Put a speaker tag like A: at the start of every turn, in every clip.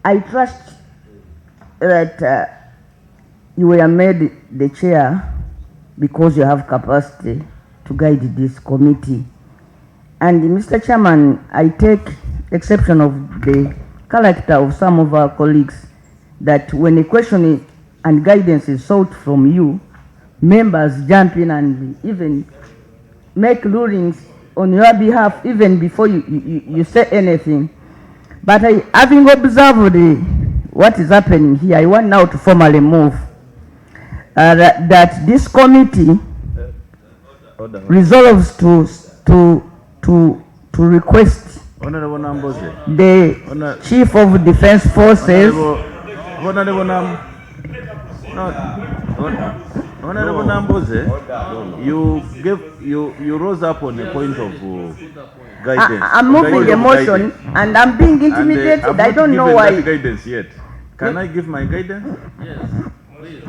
A: I trust that you were made the chair because you have capacity to guide this committee. And Mr. Chairman, I take exception of the character of some of our colleagues that when a question and guidance is sought from you, members jump in and even make rulings on your behalf even before you say anything. But having observed what is happening here, I want now to formally move that this committee resolves to request
B: Honorable Nambooze,
A: the Chief of Defense Forces.
B: Honorable Nambooze, you rose up on a point of guidance.
A: I'm moving the motion and I'm being intimidated.
B: And,
A: I don't know why.
B: Guidance yet. Can I give my guidance?
C: Yes, please.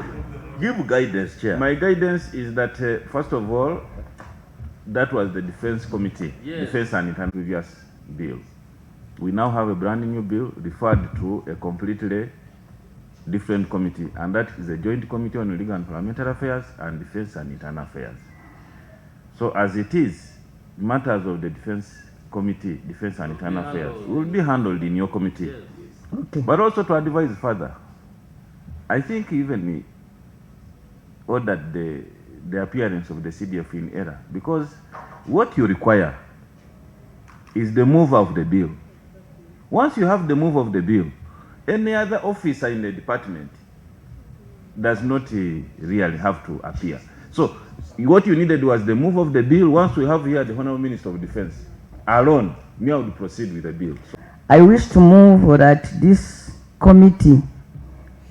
B: Give guidance, Chair. My guidance is that, first of all, that was the Defense Committee,
C: yes.
B: Defense and Internal previous bill. We now have a brand new bill referred to a completely different committee, and that is a joint committee on legal and parliamentary affairs and defense and internal affairs. So as it is, matters of the defense committee, defense and internal affairs, will be handled in your committee.
C: Yes.
A: Okay.
B: But also to advise further, I think even we ordered the appearance of the CDF in error, because what you require is the move of the bill. Once you have the move of the bill, any other officer in the department does not really have to appear. So what you needed was the move of the bill. Once we have here the Honorable Minister of Defense alone, me I would proceed with the bill. So
A: I wish to move that this committee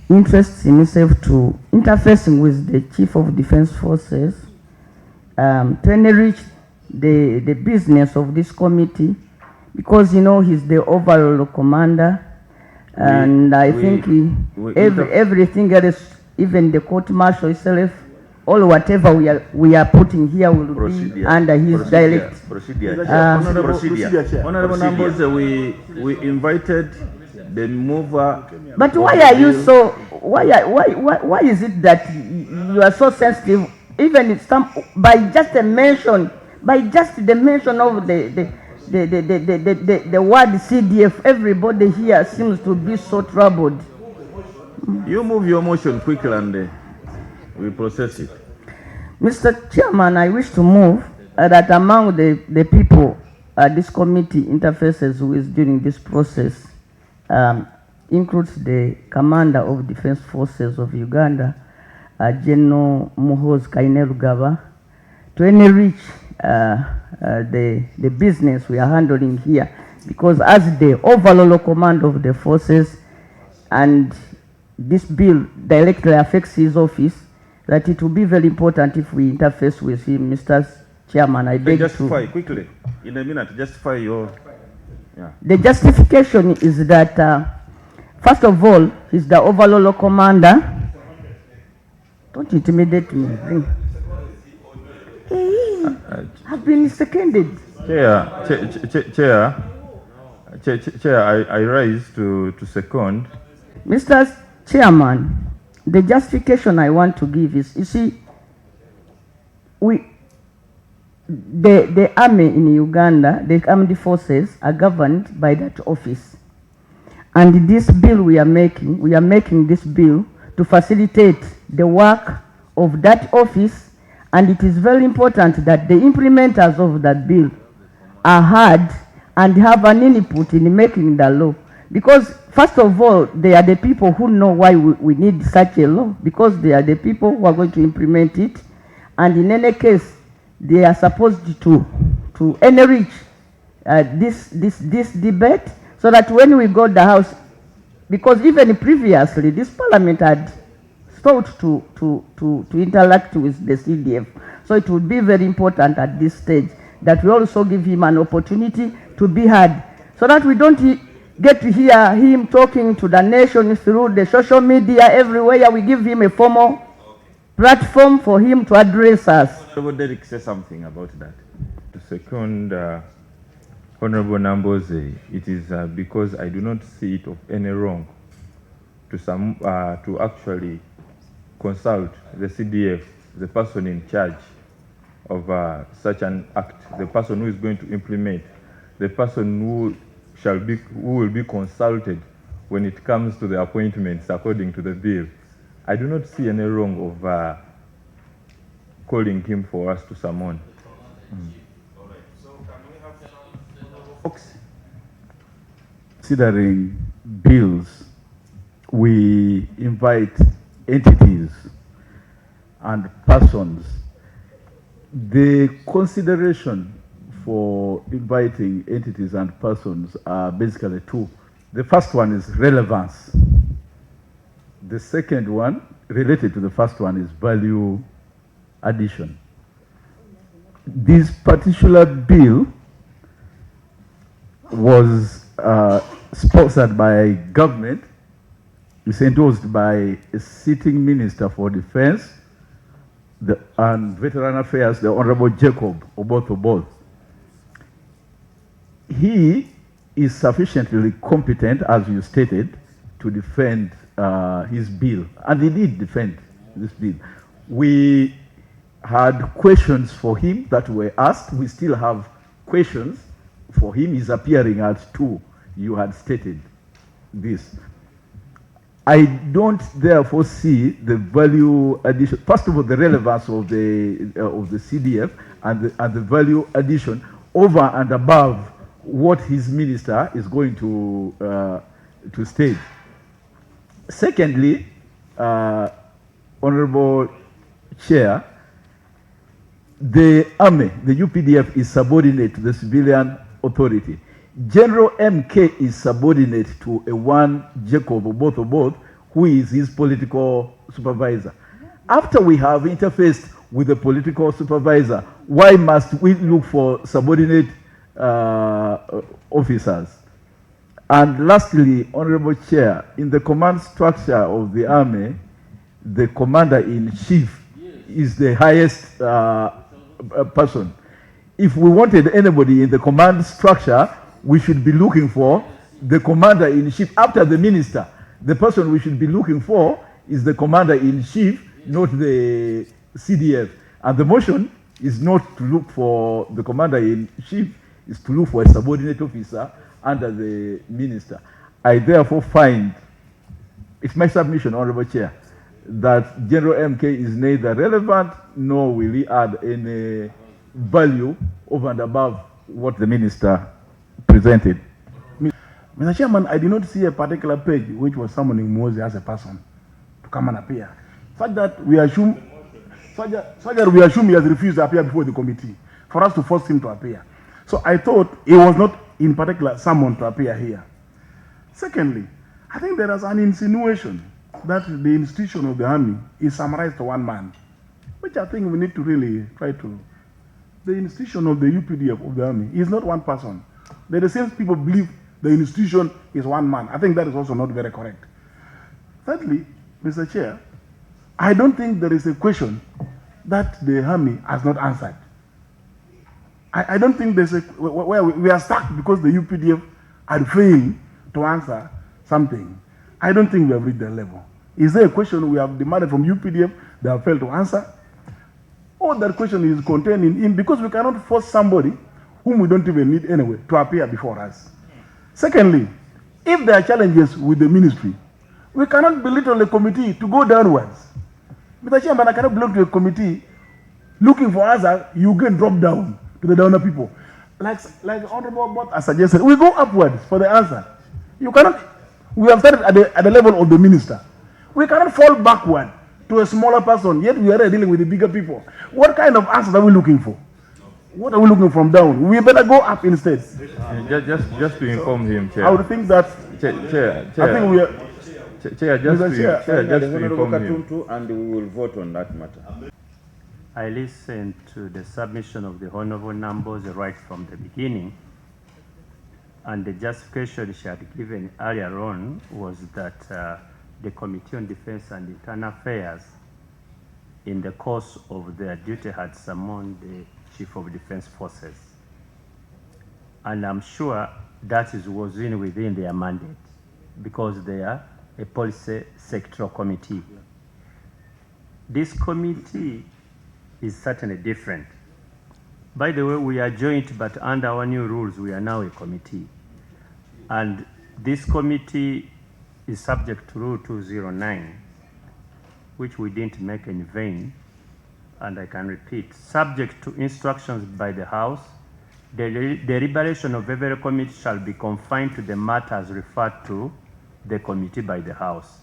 A: interests himself to interfacing with the Chief of Defense Forces to enrich the business of this committee, because you know he's the overall commander, and I think everything else, even the court martial itself, all whatever we are putting here will be under his direct
B: Honorable Nambooze, we invited the mover.
A: But why are you so? Why is it that you are so sensitive? Even if by just the mention of the word CDF, everybody here seems to be so troubled.
B: You move your motion quickly and we process it.
A: Mr. Chairman, I wish to move that among the people this committee interfaces with during this process includes the Commander of Defense Forces of Uganda, General Muhoozi Kainerugaba, to enrich the business we are handling here, because as the overall command of the forces, and this bill directly affects his office, that it will be very important if we interface with him. Mr. Chairman, I beg
B: justify quickly, in a minute, justify your... Yeah.
A: The justification is that, first of all, he's the overall commander. Don't intimidate me. I've been seconded.
D: Chair, I rise to second.
A: Mr. Chairman, the justification I want to give is, you see, the army in Uganda, the armed forces are governed by that office. And this bill we are making this bill to facilitate the work of that office, and it is very important that the implementers of that bill are heard and have an input in making the law. Because first of all, they are the people who know why we need such a law, because they are the people who are going to implement it, and in any case, they are supposed to enrich this debate, so that when we go to the House, because even previously this Parliament had sought to interact with the CDF, so it would be very important at this stage that we also give him an opportunity to be heard, so that we don't get to hear him talking to the nation through the social media everywhere. We give him a formal platform for him to address us.
B: Derek say something about that.
D: To second Honorable Nambooze, it is because I do not see it of any wrong to actually consult the CDF, the person in charge of such an act, the person who is going to implement, the person who will be consulted when it comes to the appointments according to the bill. I do not see any wrong of calling him for us to summon.
C: Considering bills, we invite entities and persons. The consideration for inviting entities and persons are basically two. The first one is relevance. The second one, related to the first one, is value addition. This particular bill was sponsored by government. It's endorsed by a sitting Minister for Defense and Veteran Affairs, the Honorable Jacob Oboth. He is sufficiently competent, as you stated, to defend his bill, and he did defend this bill. We had questions for him that were asked. We still have questions for him. He's appearing at 2. You had stated this. I don't therefore see the value addition. First of all, the relevance of the CDF and the value addition over and above what his minister is going to state. Secondly, Honorable Chair, the army, the UPDF, is subordinate to the civilian authority. General MK is subordinate to a one Jacob Oboth, who is his political supervisor. After we have interfaced with the political supervisor, why must we look for subordinate officers? And lastly, Honorable Chair, in the command structure of the army, the commander-in-chief is the highest person. If we wanted anybody in the command structure, we should be looking for the commander-in-chief after the minister. The person we should be looking for is the commander-in-chief, not the CDF. And the motion is not to look for the commander-in-chief, is to look for a subordinate officer under the minister. I therefore find, it's my submission, Honorable Chair, that General MK is neither relevant nor will he add any value over and above what the minister presented.
E: Mr. Chairman, I did not see a particular page which was summoning Moses as a person to come and appear, such that we assume he has refused to appear before the committee for us to force him to appear. So I thought he was not in particular summoned to appear here. Secondly, I think there is an insinuation that the institution of the army is summarized to one man, which I think we need to really try to. The institution of the UPDF of the army is not one person. The same people believe the institution is one man. I think that is also not very correct. Thirdly, Mr. Chair, I don't think there is a question that the army has not answered. I don't think there's where we are stuck because the UPDF had failed to answer something. I don't think we have reached that level. Is there a question we have demanded from UPDF they have failed to answer? Or that question is contained in him, because we cannot force somebody whom we don't even need anyway to appear before us. Secondly, if there are challenges with the ministry, we cannot belittle the committee to go downwards. Mr. Chairman, I cannot belong to a committee looking for answer, you get dropped down to the downer people. Like Honorable Bott has suggested, we go upwards for the answer. You cannot, we have started at the level of the minister. We cannot fall backward to a smaller person, yet we are dealing with the bigger people. What kind of answers are we looking for? What are we looking from down? We better go up instead.
D: Just to inform him, Chair.
E: I would think that
D: Chair,
E: I think we are.
D: Chair, just to inform him.
B: And we will vote on that matter.
F: I listened to the submission of the Honorable Nambooze right from the beginning, and the justification she had given earlier on was that the Committee on Defense and Internal Affairs, in the course of their duty, had summoned the Chief of Defense Forces. and I'm sure that was within their mandate because they are a policy sectoral committee. This committee is certainly different. By the way, we are joint, but under our new rules, we are now a committee. And this committee is subject to Rule 209, which we didn't make in vain, and I can repeat, subject to instructions by the House, the deliberation of every committee shall be confined to the matters referred to the committee by the House.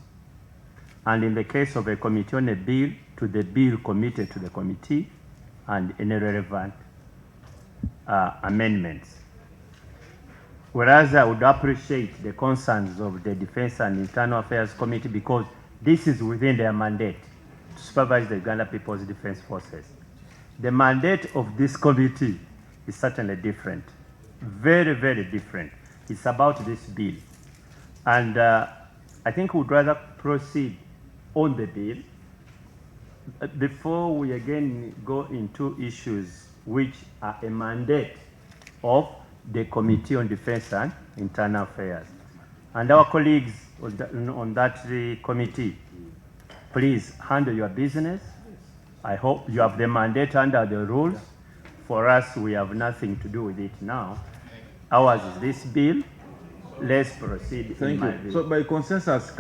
F: And in the case of a committee on a bill, to the bill committed to the committee and any relevant amendments. Whereas I would appreciate the concerns of the Defense and Internal Affairs Committee because this is within their mandate to supervise the Uganda People's Defense Forces. The mandate of this committee is certainly different, very, very different. It's about this bill. And I think we'd rather proceed on the bill before we again go into issues which are a mandate of the Committee on Defense and Internal Affairs. And our colleagues on that committee, please handle your business. I hope you have the mandate under the rules. For us, we have nothing to do with it now. Ours is this bill. Let's proceed.
B: Thank you. So by consensus,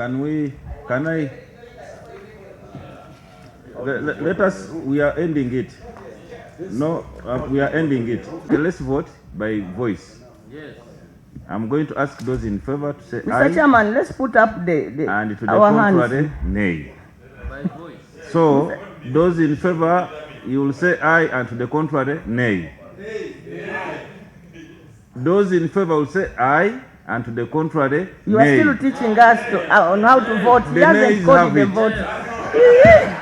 B: let us, we are ending it. No, we are ending it. Okay, let's vote by voice. Yes. I'm going to ask those in favor to say aye.
A: Mr. Chairman, let's put up
B: and to the
A: our
B: contrary,
A: hands.
B: nay. By voice. So those in favor, you will say aye, and to the contrary, nay. Those in favor will say aye, and to the contrary,
A: You
B: nay.
A: are still teaching us on how to vote. He
B: The
A: hasn't
B: nays
A: coded
B: have
A: the
B: it.
A: vote.